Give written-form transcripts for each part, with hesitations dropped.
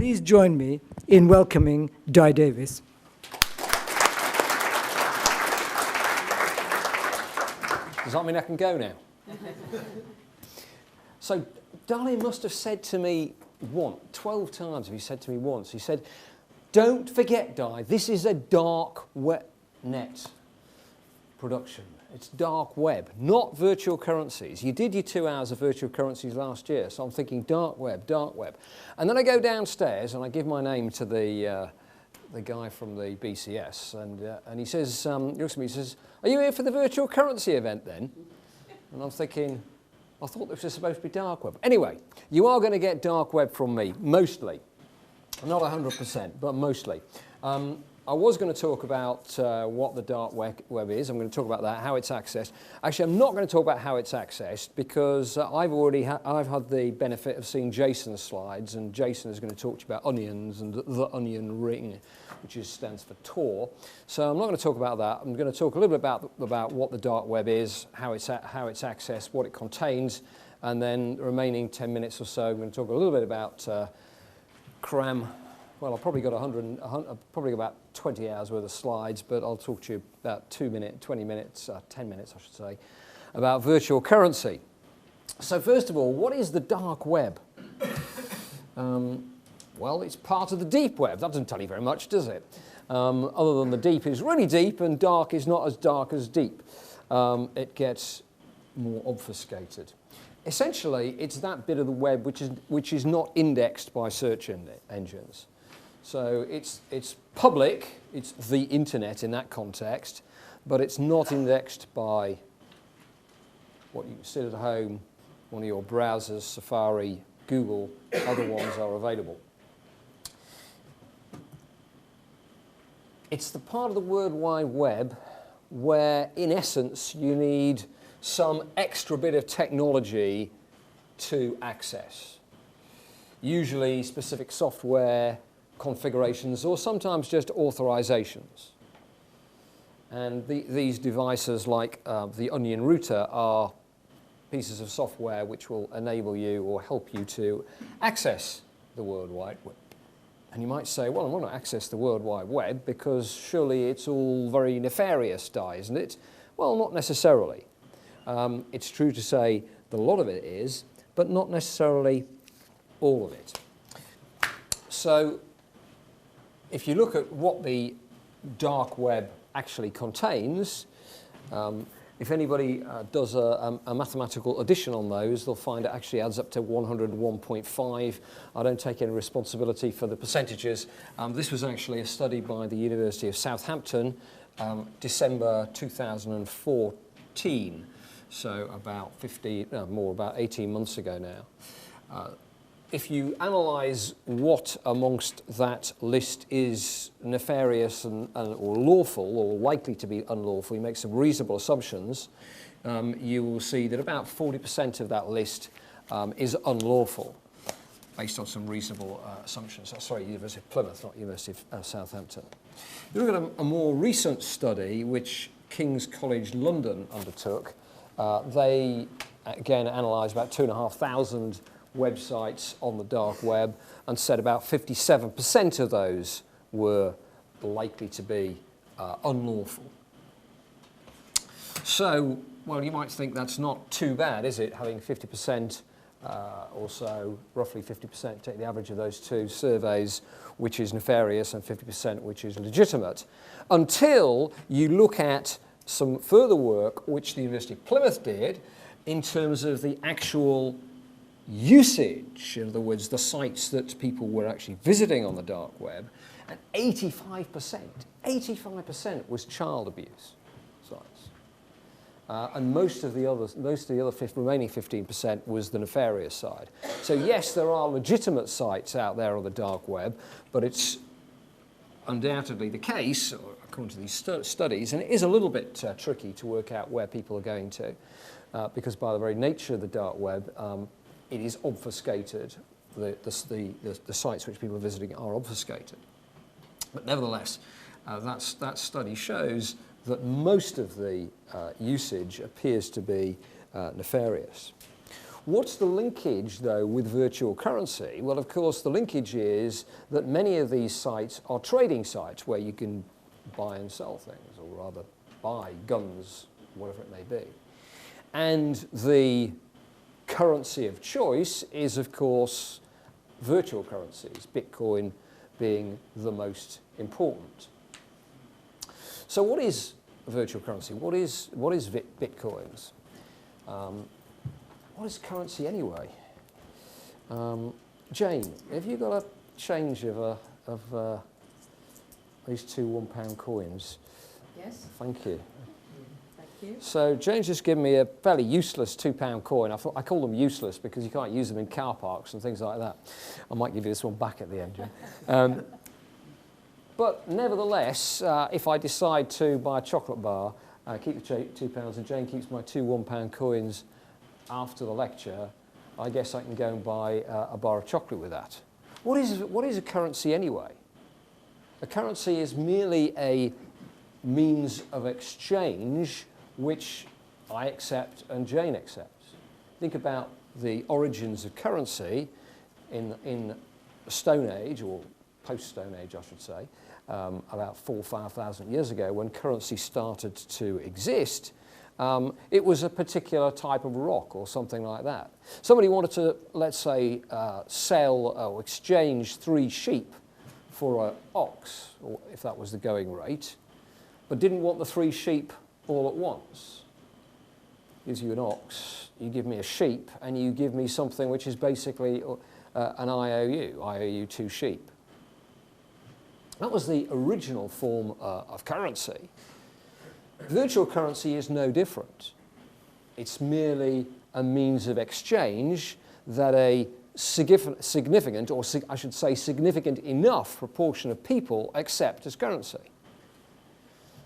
please join me in welcoming Di Davis. Does that mean I can go now? So Darlene must have said to me 12 times, he said to me once, he said, don't forget, Di, this is a dark web net production. It's dark web, not virtual currencies. You did your 2 hours of virtual currencies last year, so I'm thinking dark web, dark web. And then I go downstairs and I give my name to the guy from the BCS, and he says, he looks at me, he says, are you here for the virtual currency event then? And I'm thinking, I thought this was supposed to be dark web. Anyway, you are going to get dark web from me, mostly. Not 100%, but mostly. I was going to talk about what the dark web is. I'm going to talk about that, how it's accessed. Actually, I'm not going to talk about how it's accessed because I've had the benefit of seeing Jason's slides, and Jason is going to talk to you about onions and the onion ring, which stands for Tor. So I'm not going to talk about that. I'm going to talk a little bit about what the dark web is, how it's accessed, what it contains, and then the remaining 10 minutes or so, I'm going to talk a little bit about CRAM. Well, I've probably got probably about 20 hours worth of slides, but I'll talk to you about 10 minutes, I should say, about virtual currency. So first of all, what is the dark web? Well, it's part of the deep web. That doesn't tell you very much, does it? Other than the deep is really deep and dark is not as dark as deep. It gets more obfuscated. Essentially, it's that bit of the web which is not indexed by search engines. So it's public, it's the internet in that context, but it's not indexed by what you sit at home, one of your browsers, Safari, Google, other ones are available. It's the part of the World Wide Web where, in essence, you need some extra bit of technology to access. Usually specific software, configurations, or sometimes just authorizations. And these devices, like the Onion router, are pieces of software which will enable you or help you to access the World Wide Web. And you might say, well, I want to access the World Wide Web because surely it's all very nefarious, Di, isn't it? Well, not necessarily. It's true to say that a lot of it is, but not necessarily all of it. So if you look at what the dark web actually contains, if anybody does a mathematical addition on those, they'll find it actually adds up to 101.5. I don't take any responsibility for the percentages. This was actually a study by the University of Southampton, December 2014. So about 18 months ago now. If you analyse what amongst that list is nefarious or lawful or likely to be unlawful, you make some reasonable assumptions, you will see that about 40% of that list is unlawful based on some reasonable assumptions. Sorry, University of Plymouth, not University of Southampton. You look at a more recent study which King's College London undertook. They, again, analysed about 2,500 websites on the dark web and said about 57% of those were likely to be unlawful. So, well, you might think that's not too bad, is it, having 50% or so, roughly 50%, take the average of those two surveys, which is nefarious, and 50% which is legitimate, until you look at some further work which the University of Plymouth did in terms of the actual usage, in other words, the sites that people were actually visiting on the dark web, and 85% was child abuse sites. And most of the other remaining 15% was the nefarious side. So yes, there are legitimate sites out there on the dark web, but it's undoubtedly the case, according to these studies, and it is a little bit tricky to work out where people are going to, because by the very nature of the dark web, it is obfuscated. The sites which people are visiting are obfuscated. But nevertheless, that study shows that most of the usage appears to be nefarious. What's the linkage, though, with virtual currency? Well, of course, the linkage is that many of these sites are trading sites where you can buy and sell things, or rather buy guns, whatever it may be. And the currency of choice is, of course, virtual currencies, Bitcoin being the most important. So what is virtual currency? What is Bitcoins? What is currency anyway? Jane, have you got a change of these two £1 coins? Yes. Thank you. Thank you. So Jane's just given me a fairly useless £2 coin. I call them useless because you can't use them in car parks and things like that. I might give you this one back at the end, Jane. But nevertheless, if I decide to buy a chocolate bar, keep the £2 and Jane keeps my two £1 coins after the lecture, I guess I can go and buy a bar of chocolate with that. What is a currency anyway? A currency is merely a means of exchange which I accept and Jane accepts. Think about the origins of currency in the Stone Age, or post-Stone Age I should say, about 4,000 or 5,000 years ago when currency started to exist. It was a particular type of rock or something like that. Somebody wanted to, let's say, sell or exchange 3 sheep for an ox, or if that was the going rate, but didn't want the 3 sheep all at once. Gives you an ox, you give me a sheep, and you give me something which is basically an IOU 2 sheep. That was the original form of currency. Virtual currency is no different. It's merely a means of exchange that a significant, or I should say significant enough proportion of people accept as currency.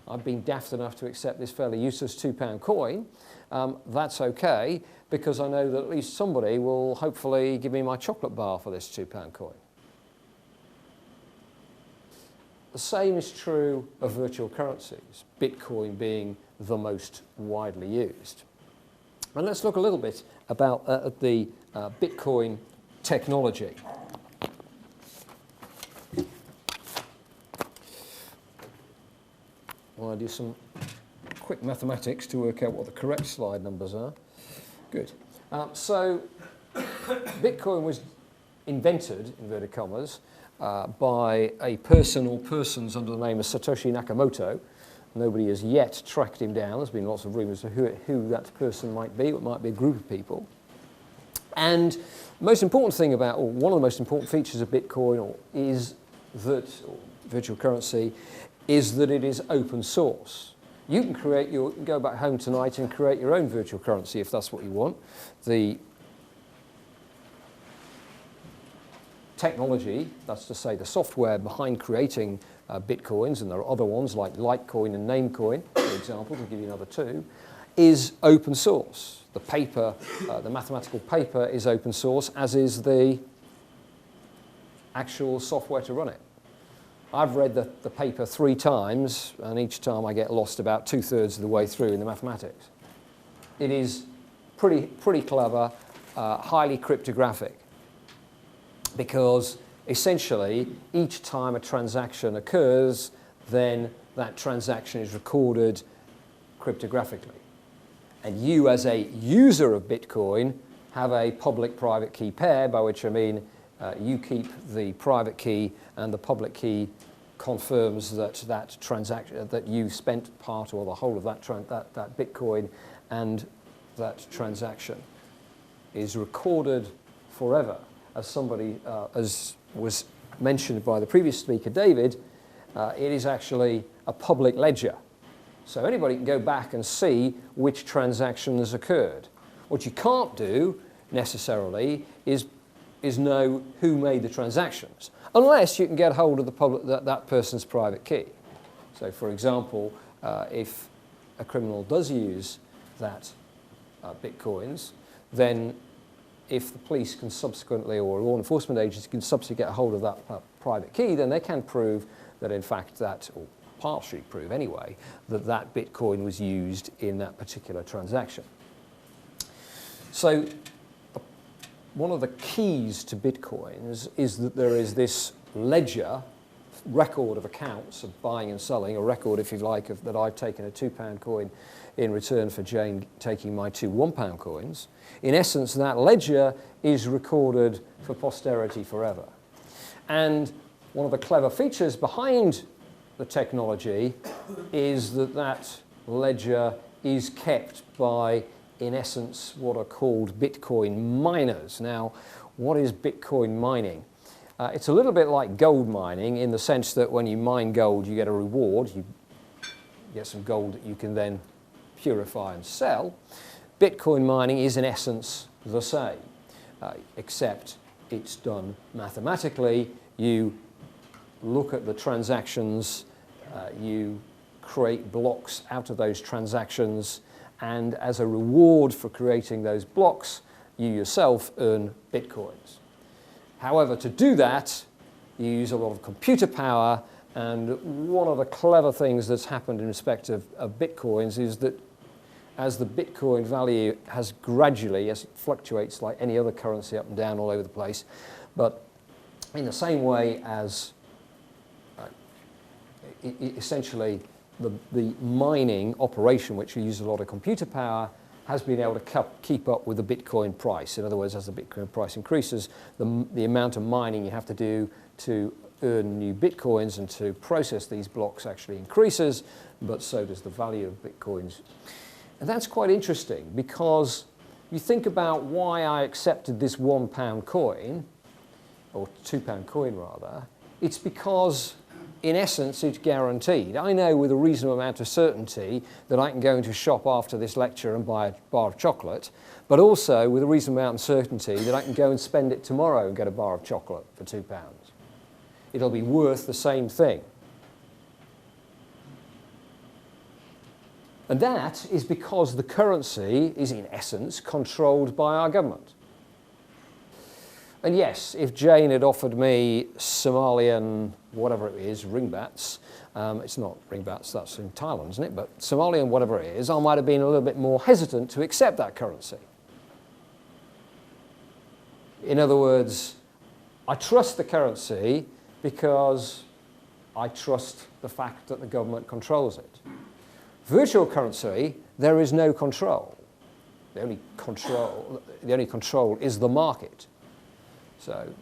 I've been daft enough to accept this fairly useless £2 coin. That's okay, because I know that at least somebody will hopefully give me my chocolate bar for this £2 coin. The same is true of virtual currencies, Bitcoin being the most widely used. And let's look a little bit about the Bitcoin technology. Well, I'll do some quick mathematics to work out what the correct slide numbers are. Good. So Bitcoin was invented, inverted commas, by a person or persons under the name of Satoshi Nakamoto. Nobody has yet tracked him down. There's been lots of rumours of who that person might be. It might be a group of people. And the most important thing about, or one of the most important features of Bitcoin is that, or virtual currency, is that it is open source. You can go back home tonight and create your own virtual currency if that's what you want. The technology, that's to say the software behind creating Bitcoins, and there are other ones like Litecoin and Namecoin, for example, to give you another 2, is open source. The paper, the mathematical paper is open source, as is the actual software to run it. I've read the paper 3 times, and each time I get lost about 2/3 of the way through in the mathematics. It is pretty clever, highly cryptographic, because essentially each time a transaction occurs, then that transaction is recorded cryptographically. And you, as a user of Bitcoin, have a public-private key pair, by which I mean you keep the private key and the public key confirms that transaction, that you spent part or the whole of that Bitcoin, and that transaction is recorded forever. As somebody, as was mentioned by the previous speaker, David, it is actually a public ledger. So anybody can go back and see which transaction has occurred. What you can't do necessarily is know who made the transactions, unless you can get hold of that person's private key. So for example, if a criminal does use that Bitcoins, then if the police can subsequently, or law enforcement agencies can subsequently get a hold of that private key, then they can prove that in fact that, or partially prove anyway, that Bitcoin was used in that particular transaction. So the one of the keys to Bitcoins is that there is this ledger, record of accounts of buying and selling, a record, if you like, of that I've taken a £2 coin in return for Jane taking my two £1 coins. In essence, that ledger is recorded for posterity forever. And one of the clever features behind the technology is that that ledger is kept by, in essence, what are called Bitcoin miners. Now, what is Bitcoin mining? It's a little bit like gold mining in the sense that when you mine gold, you get a reward. You get some gold that you can then purify and sell. Bitcoin mining is, in essence, the same, except it's done mathematically. You look at the transactions, you create blocks out of those transactions, and as a reward for creating those blocks, you yourself earn Bitcoins. However, to do that, you use a lot of computer power, and one of the clever things that's happened in respect of Bitcoins is that as the Bitcoin value has gradually, as it fluctuates like any other currency up and down all over the place, but in the same way as essentially the mining operation, which uses a lot of computer power, has been able to keep up with the Bitcoin price. In other words, as the Bitcoin price increases, the amount of mining you have to do to earn new Bitcoins and to process these blocks actually increases, but so does the value of Bitcoins. And that's quite interesting because you think about why I accepted this £1 coin, or £2 coin rather, it's because in essence, it's guaranteed. I know with a reasonable amount of certainty that I can go into a shop after this lecture and buy a bar of chocolate, but also with a reasonable amount of certainty that I can go and spend it tomorrow and get a bar of chocolate for £2. It'll be worth the same thing. And that is because the currency is, in essence, controlled by our government. And yes, if Jane had offered me Somalian, whatever it is, ringbats, it's not ringbats, that's in Thailand, isn't it? But Somalian, whatever it is, I might have been a little bit more hesitant to accept that currency. In other words, I trust the currency because I trust the fact that the government controls it. Virtual currency, there is no control. The only control is the market. So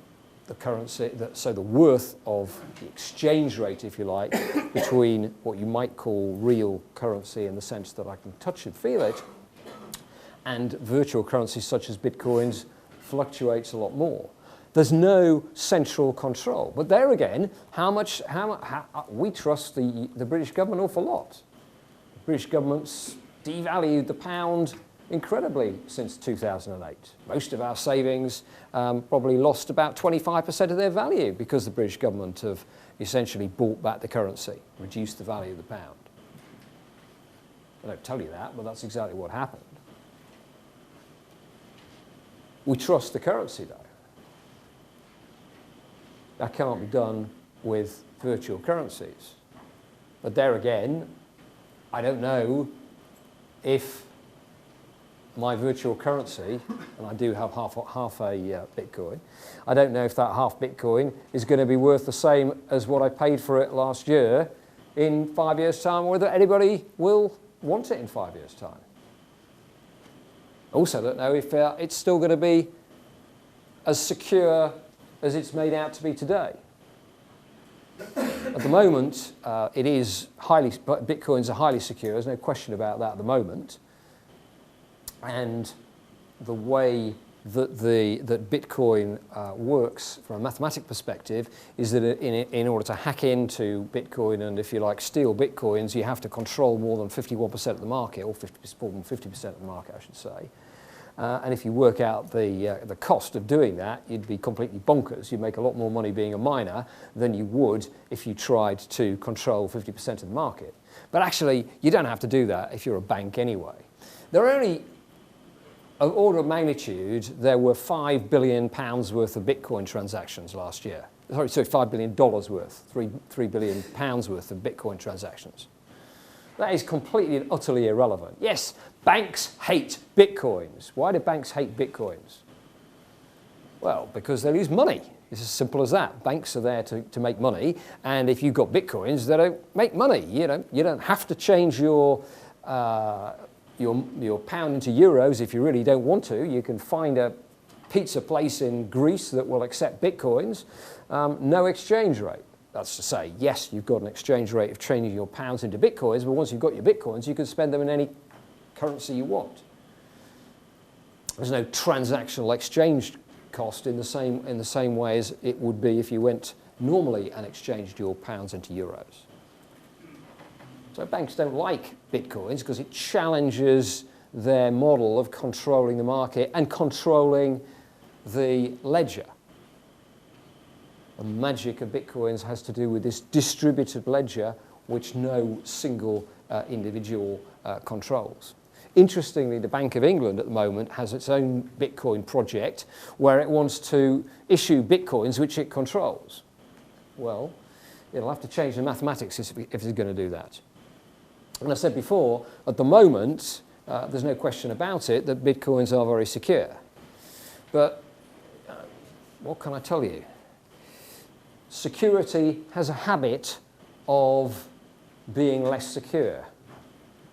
the currency, so the worth of the exchange rate, if you like, between what you might call real currency in the sense that I can touch and feel it, and virtual currency such as Bitcoins fluctuates a lot more. There's no central control. But there again, we trust the British government an awful lot. The British government's devalued the pound incredibly since 2008. Most of our savings probably lost about 25% of their value because the British government have essentially bought back the currency, reduced the value of the pound. I don't tell you that, but that's exactly what happened. We trust the currency, though. That can't be done with virtual currencies. But there again, I don't know if my virtual currency, and I do have half a Bitcoin, I don't know if that half Bitcoin is going to be worth the same as what I paid for it last year in 5 years' time, or whether anybody will want it in 5 years' time. Also don't know if it's still going to be as secure as it's made out to be today. At the moment, Bitcoins are highly secure, there's no question about that at the moment. And the way that Bitcoin works from a mathematical perspective is that in order to hack into Bitcoin and, if you like, steal Bitcoins, you have to control more than 51% of the market, or more than 50% of the market, I should say. And if you work out the cost of doing that, you'd be completely bonkers. You'd make a lot more money being a miner than you would if you tried to control 50% of the market. But actually, you don't have to do that if you're a bank anyway. There are only, of order of magnitude, there were £5 billion worth of Bitcoin transactions last year. Sorry, $5 billion worth, £3 billion worth of Bitcoin transactions. That is completely and utterly irrelevant. Yes, banks hate Bitcoins. Why do banks hate Bitcoins? Well, because they lose money. It's as simple as that. Banks are there to make money, and if you've got bitcoins, they don't make money. You don't have to change your pound into euros if you really don't want to. You can find a pizza place in Greece that will accept bitcoins. No exchange rate. That's to say, yes, you've got an exchange rate of changing your pounds into bitcoins, but once you've got your bitcoins, you can spend them in any currency you want. There's no transactional exchange cost in the same way as it would be if you went normally and exchanged your pounds into euros. So banks don't like bitcoins because it challenges their model of controlling the market and controlling the ledger. The magic of bitcoins has to do with this distributed ledger which no single individual controls. Interestingly, the Bank of England at the moment has its own Bitcoin project where it wants to issue Bitcoins which it controls. Well, it'll have to change the mathematics if it's going to do that. And I said before, at the moment, there's no question about it that Bitcoins are very secure. But what can I tell you? Security has a habit of being less secure.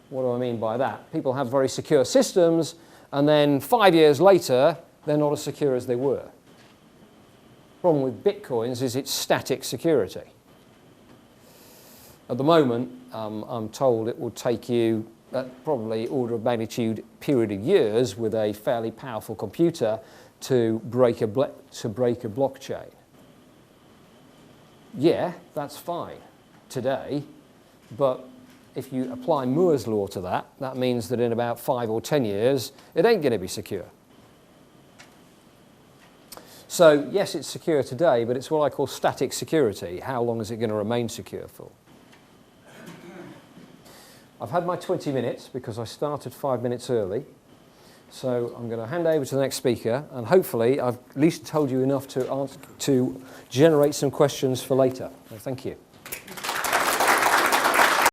What do I mean by that? People have very secure systems, and then 5 years later, they're not as secure as they were. The problem with bitcoins is its static security. At the moment, I'm told it will take you probably order of magnitude period of years with a fairly powerful computer to break a blockchain. Yeah, that's fine today, but if you apply Moore's law to that, that means that in about 5 or 10 years, it ain't going to be secure. So yes, it's secure today, but it's what I call static security. How long is it going to remain secure for? I've had my 20 minutes because I started 5 minutes early. So I'm going to hand over to the next speaker, and hopefully I've at least told you enough to generate some questions for later. So thank you.